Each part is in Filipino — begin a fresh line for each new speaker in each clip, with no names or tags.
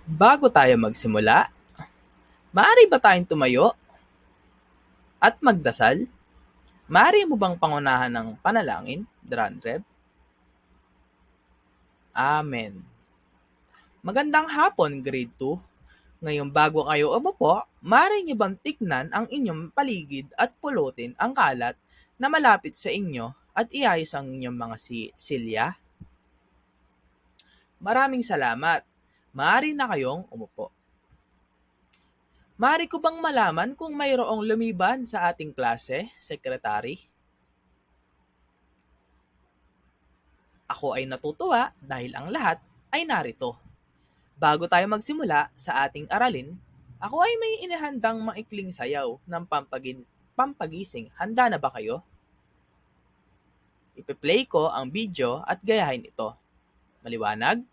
Bago tayo magsimula, maaari ba tayong tumayo at magdasal? Maaari mo bang pangunahan ng panalangin, Dranreb? Amen. Magandang hapon, Grade 2. Ngayong bago kayo umupo, maaari niyo bang tignan ang inyong paligid at pulutin ang kalat na malapit sa inyo at iayos ang inyong mga silya? Maraming salamat. Maaari na kayong umupo. Maaari ko bang malaman kung mayroong lumiban sa ating klase, Sekretary? Ako ay natutuwa dahil ang lahat ay narito. Bago tayo magsimula sa ating aralin, ako ay may inihandang maikling sayaw ng pampagising. Handa na ba kayo? Ipe-play ko ang video at gayahin ito. Maliwanag?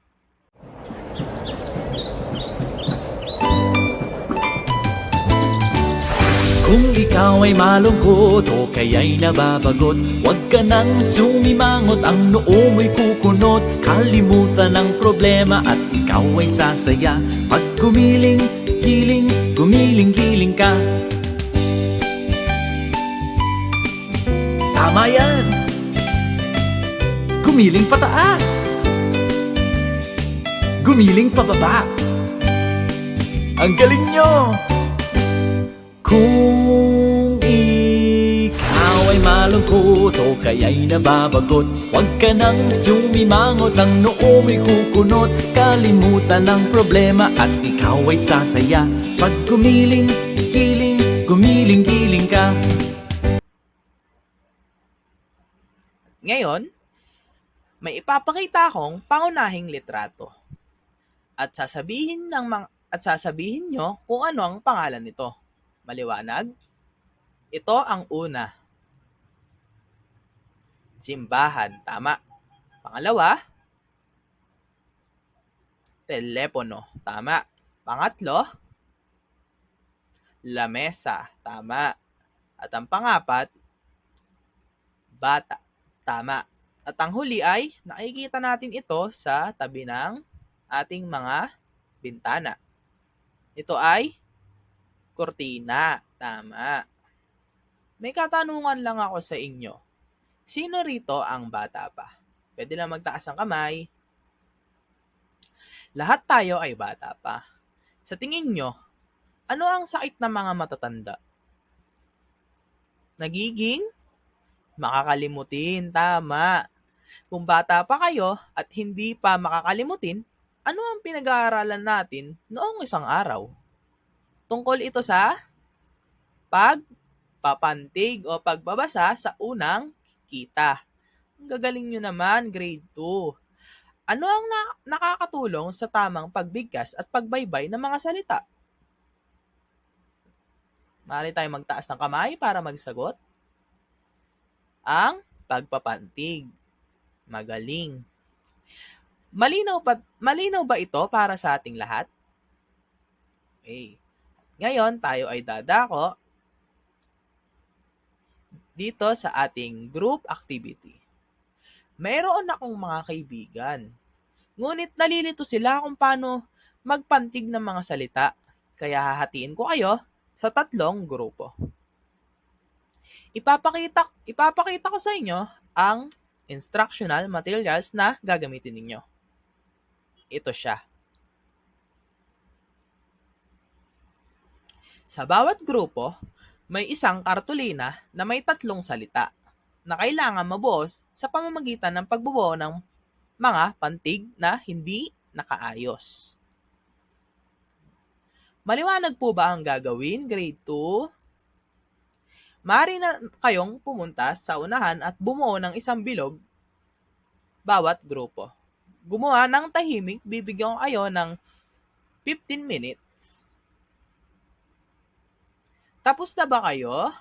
Kung ikaw ay malungkot o kaya'y nababagot, huwag ka nang sumimangot, ang noo mo'y kukunot. Kalimutan ang problema at ikaw ay sasaya. Pag gumiling-giling ka. Tama yan! Gumiling pataas! Gumiling pababa! Ang galing nyo! Kung ikaw ay malungkot o kaya'y nababagot, huwag ka nang sumimangot, ang noo mo'y kukunot. Kalimutan ang problema at ikaw ay sasaya. Pag gumiling-giling ka.
Ngayon, may ipapakita akong pangunahing litrato at sasabihin nyo kung ano ang pangalan nito. Maliwanag? Ito ang una. Simbahan, tama. Pangalawa, telepono, tama. Pangatlo, lamesa, tama. At ang pangapat, bata, tama. At ang huli ay nakikita natin ito sa tabi ng ating mga bintana. Ito ay kurtina, tama. May katanungan lang ako sa inyo. Sino rito ang bata pa? Pwede lang magtaas ng kamay. Lahat tayo ay bata pa. Sa tingin nyo, ano ang sakit ng mga matatanda? Nagiging makakalimutin, tama. Kung bata pa kayo at hindi pa makakalimutin, ano ang pinag-aaralan natin noong isang araw? Tungkol ito sa pagpapantig o pagbabasa sa unang kita. Ang gagaling nyo naman, grade 2. Ano ang nakakatulong sa tamang pagbigkas at pagbaybay ng mga salita? Maaari tayong magtaas ng kamay para magsagot. Ang pagpapantig. Magaling. Malinaw ba ito para sa ating lahat? Okay. Ngayon, tayo ay dadako dito sa ating group activity. Mayroon akong mga kaibigan. Ngunit nalilito sila kung paano magpantig ng mga salita. Kaya hahatiin ko kayo sa 3 grupo. Ipapakita ko sa inyo ang instructional materials na gagamitin ninyo. Ito siya. Sa bawat grupo, may isang kartulina na may 3 salita na kailangan mabuo sa pamamagitan ng pagbubuo ng mga pantig na hindi nakaayos. Maliwanag po ba ang gagawin, grade 2? Maaari na kayong pumunta sa unahan at bumuo ng isang bilog bawat grupo. Gumawa ng tahimik, bibigyan ko kayo ng 15 minutes. Tapos na ba kayo?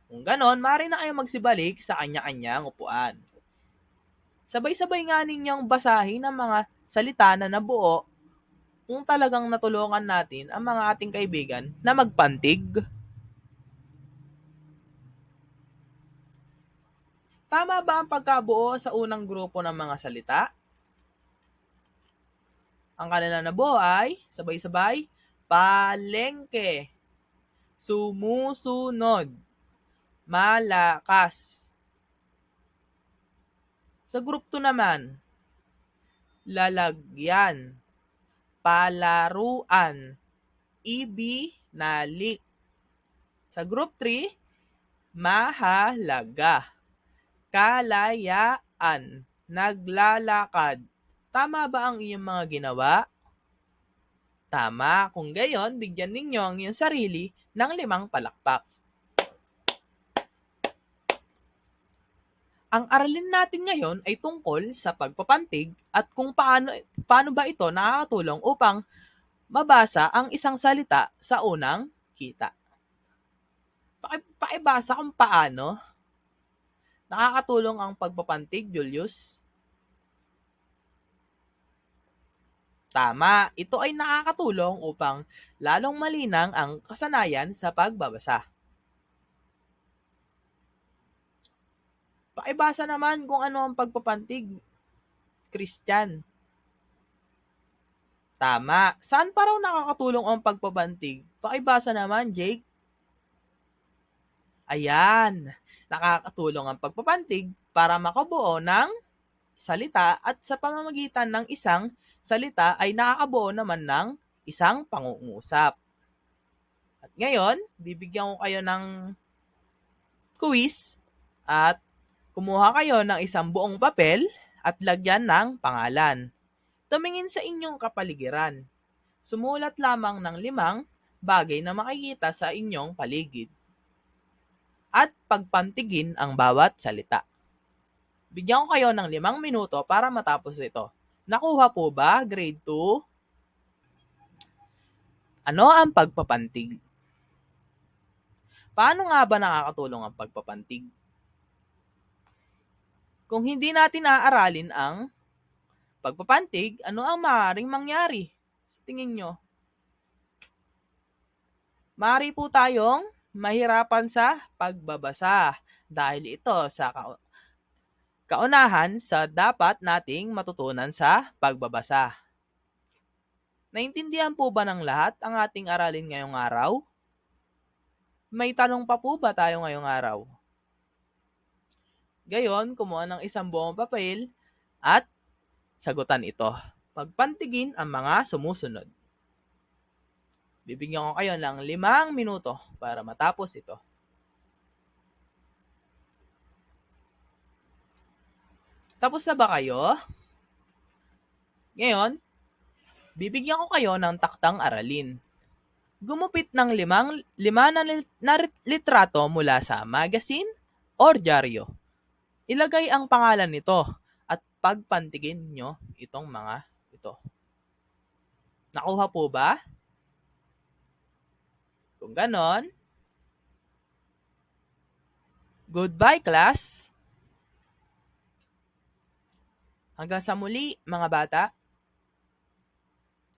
Kung ganon, maaari na kayong magsibalik sa kanya-kanyang upuan. Sabay-sabay nga ninyong basahin ang mga salita na nabuo kung talagang natulungan natin ang mga ating kaibigan na magpantig. Tama ba ang pagkabuo sa unang grupo ng mga salita? Ang kanilang nabuo ay, sabay-sabay, palengke, sumusunod, malakas. Sa group 2 naman, lalagyan, palaruan, ibinalik. Sa group 3, mahalaga, kalayaan, naglalakad. Tama ba ang iyong mga ginawa? Tama. Kung gayon, bigyan ninyo ang iyong sarili ng 5 palakpak. Ang aralin natin ngayon ay tungkol sa pagpapantig at kung paano ba ito nakakatulong upang mabasa ang isang salita sa unang kita. Pakibasa kung paano nakakatulong ang pagpapantig, Julius. Tama, ito ay nakakatulong upang lalong malinang ang kasanayan sa pagbabasa. Pakibasa naman kung ano ang pagpapantig, Christian. Tama. Saan pa raw nakakatulong ang pagpapantig? Pakibasa naman, Jake. Ayan, nakakatulong ang pagpapantig para makabuo ng salita at sa pamamagitan ng isang salita ay nakakabuo naman ng isang pangungusap. At ngayon, bibigyan ko kayo ng quiz at kumuha kayo ng isang buong papel at lagyan ng pangalan. Tumingin sa inyong kapaligiran. Sumulat lamang ng 5 bagay na makikita sa inyong paligid. At pagpantigin ang bawat salita. Bigyan ko kayo ng 5 minuto para matapos ito. Nakuha po ba, grade 2? Ano ang pagpapantig? Paano nga ba nakakatulong ang pagpapantig? Kung hindi natin aaralin ang pagpapantig, ano ang maaaring mangyari? Sa tingin nyo? Maaari po tayong mahirapan sa pagbabasa dahil ito sa kaunahan sa dapat nating matutunan sa pagbabasa. Naintindihan po ba ng lahat ang ating aralin ngayong araw? May tanong pa po ba tayo ngayong araw? Gayon, kumuha ng isang buong papel at sagutan ito. Pagpantigin ang mga sumusunod. Bibigyan ko kayo ng 5 minuto para matapos ito. Tapos na ba kayo? Ngayon, bibigyan ko kayo ng taktang aralin. Gumupit ng 5 na litrato mula sa magazine or dyaryo. Ilagay ang pangalan nito at pagpantigin nyo itong mga ito. Nakuha po ba? Kung ganon, goodbye class! Hanggang sa muli mga bata!